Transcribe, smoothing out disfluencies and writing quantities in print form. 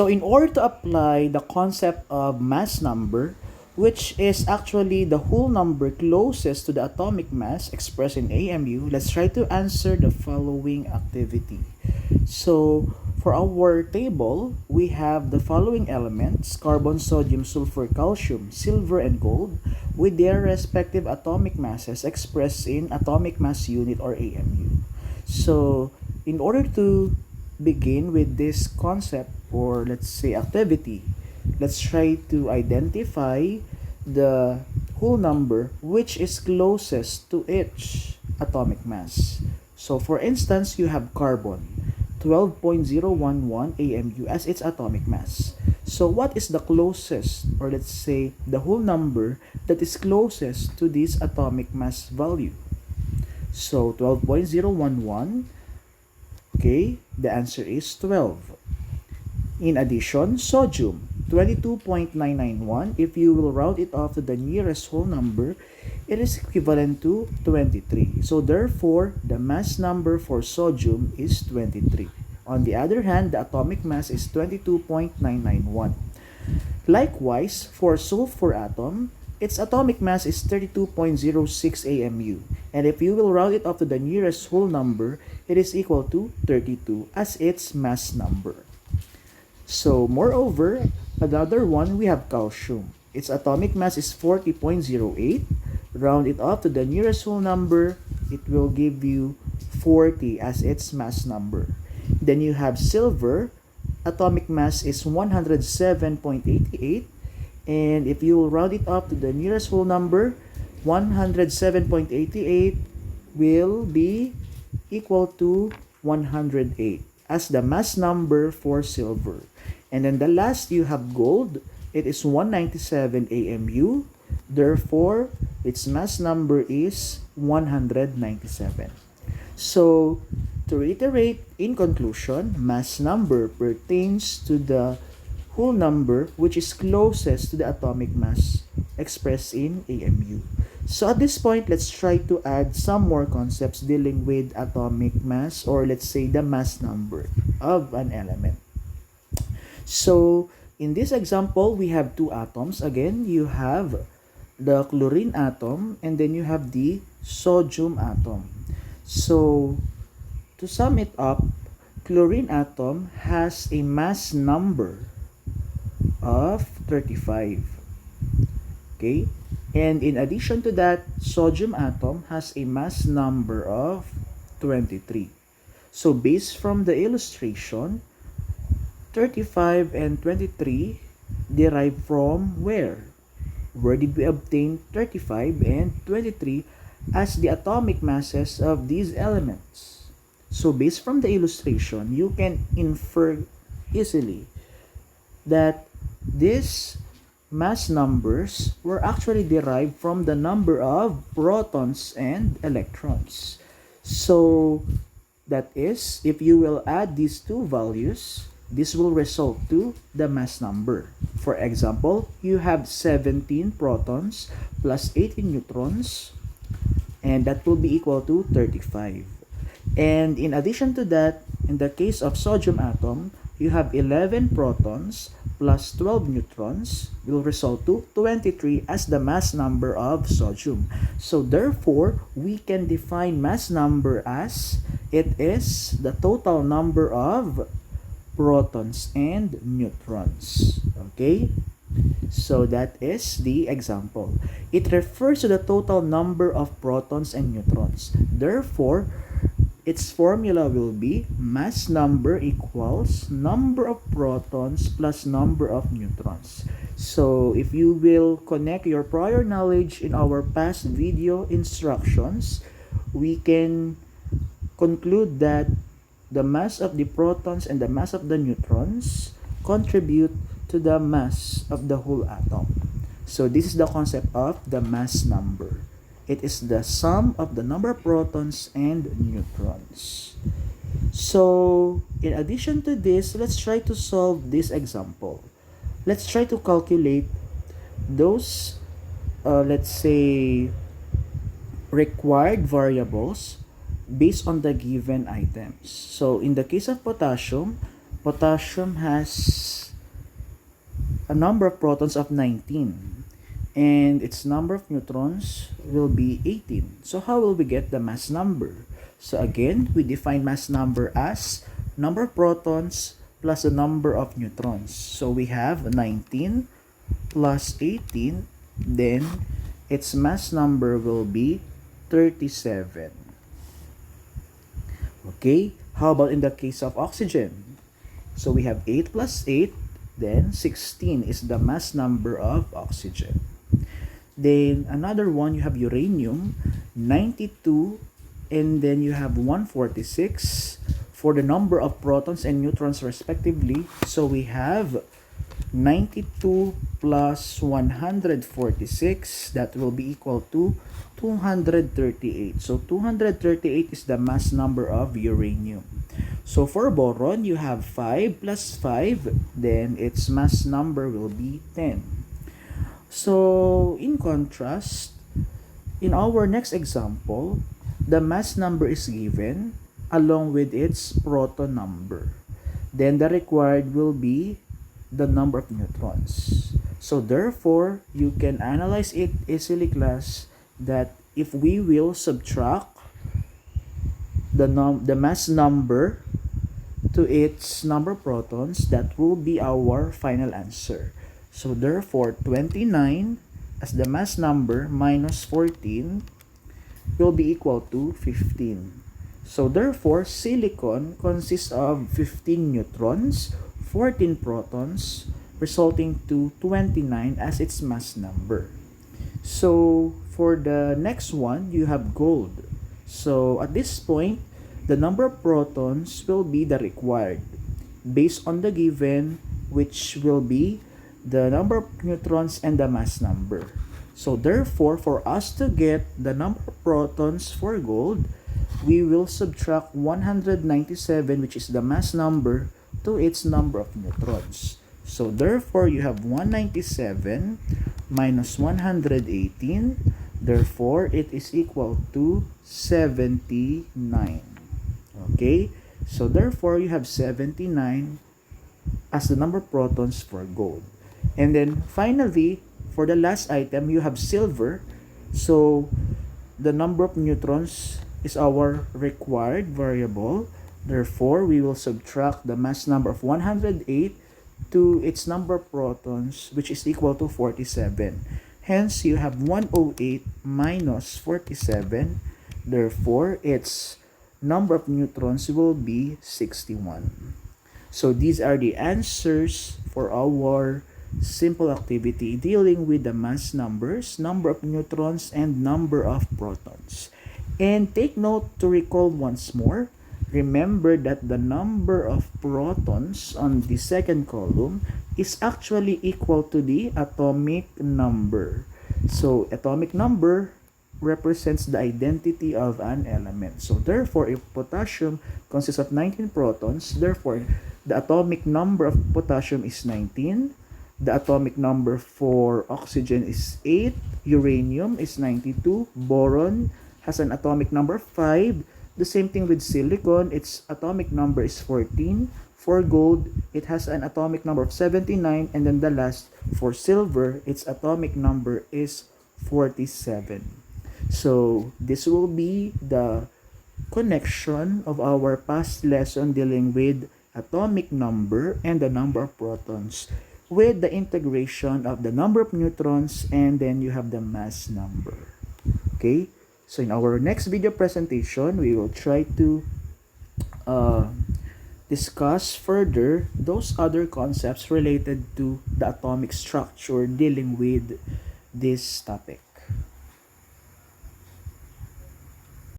So in order to apply the concept of mass number, which is actually the whole number closest to the atomic mass expressed in AMU, let's try to answer the following activity. So for our table, we have the following elements: carbon, sodium, sulfur, calcium, silver, and gold, with their respective atomic masses expressed in atomic mass unit or AMU. So in order to begin with this concept, or let's say activity, let's try to identify the whole number which is closest to each atomic mass. So for instance, you have carbon, 12.011 AMU as its atomic mass. So what is the closest, or let's say the whole number that is closest to this atomic mass value? So 12.011, okay, the answer is 12. In addition, sodium, 22.991, if you will round it off to the nearest whole number, it is equivalent to 23. So therefore, the mass number for sodium is 23. On the other hand, the atomic mass is 22.991. Likewise, for sulfur atom, its atomic mass is 32.06 AMU. And if you will round it off to the nearest whole number, it is equal to 32 as its mass number. So, moreover, another one, we have calcium. Its atomic mass is 40.08. Round it off to the nearest whole number, it will give you 40 as its mass number. Then you have silver. Atomic mass is 107.88. And if you will round it up to the nearest whole number, 107.88 will be equal to 108 as the mass number for silver. And then the last, you have gold. It is 197 AMU. Therefore, its mass number is 197. So, to reiterate, in conclusion, mass number pertains to the whole number which is closest to the atomic mass expressed in AMU. So at this point, let's try to add some more concepts dealing with atomic mass, or let's say the mass number of an element. So in this example, we have two atoms. Again, you have the chlorine atom and then you have the sodium atom. So to sum it up, chlorine atom has a mass number of 35. Okay, and in addition to that, sodium atom has a mass number of 23. So based from the illustration, 35 and 23 derive from where? Where did we obtain 35 and 23 as the atomic masses of these elements? So based from the illustration, you can infer easily that these mass numbers were actually derived from the number of protons and electrons. So that is, if you will add these two values, this will result to the mass number. For example, you have 17 protons plus 18 neutrons, and that will be equal to 35. And in addition to that, in the case of sodium atom, you have 11 protons plus 12 neutrons will result to 23 as the mass number of sodium. So therefore, we can define mass number as it is the total number of protons and neutrons. Okay? So that is the example. It refers to the total number of protons and neutrons. Therefore, its formula will be mass number equals number of protons plus number of neutrons. So if you will connect your prior knowledge in our past video instructions, we can conclude that the mass of the protons and the mass of the neutrons contribute to the mass of the whole atom. So this is the concept of the mass number. It is the sum of the number of protons and neutrons. So, in addition to this, let's try to solve this example. Let's try to calculate those, let's say, required variables based on the given items. So, in the case of potassium, potassium has a number of protons of 19, and its number of neutrons will be 18. So how will we get the mass number? So again, we define mass number as number of protons plus the number of neutrons. So we have 19 plus 18, then its mass number will be 37. Okay, how about in the case of oxygen? So we have 8 plus 8, then 16 is the mass number of oxygen. Then another one, you have uranium, 92, and then you have 146 for the number of protons and neutrons respectively. So we have 92 plus 146, that will be equal to 238. So 238 is the mass number of uranium. So for boron, you have 5 plus 5, then its mass number will be 10. So in contrast, in our next example, the mass number is given along with its proton number. Then the required will be the number of neutrons. So therefore, you can analyze it easily, class, that if we will subtract the mass number to its number of protons, that will be our final answer. So therefore, 29 as the mass number minus 14 will be equal to 15. So therefore, silicon consists of 15 neutrons, 14 protons, resulting to 29 as its mass number. So for the next one, you have gold. So at this point, the number of protons will be the required based on the given, which will be the number of neutrons and the mass number. So therefore, for us to get the number of protons for gold, we will subtract 197, which is the mass number, to its number of neutrons. So therefore, you have 197 minus 118. Therefore, it is equal to 79. Okay? So therefore, you have 79 as the number of protons for gold. And then finally, for the last item, you have silver. So the number of neutrons is our required variable. Therefore, we will subtract the mass number of 108 to its number of protons, which is equal to 47. Hence, you have 108 minus 47. Therefore, its number of neutrons will be 61. So these are the answers for our simple activity dealing with the mass numbers, number of neutrons, and number of protons. And take note to recall once more, remember that the number of protons on the second column is actually equal to the atomic number. So atomic number represents the identity of an element. So therefore, if potassium consists of 19 protons, therefore the atomic number of potassium is 19. The atomic number for oxygen is 8. Uranium is 92. Boron has an atomic number 5. The same thing with silicon, its atomic number is 14. For gold, it has an atomic number of 79. And then the last, for silver, its atomic number is 47. So this will be the connection of our past lesson dealing with atomic number and the number of protons, with the integration of the number of neutrons, and then you have the mass number. Okay? So in our next video presentation, we will try to discuss further those other concepts related to the atomic structure dealing with this topic.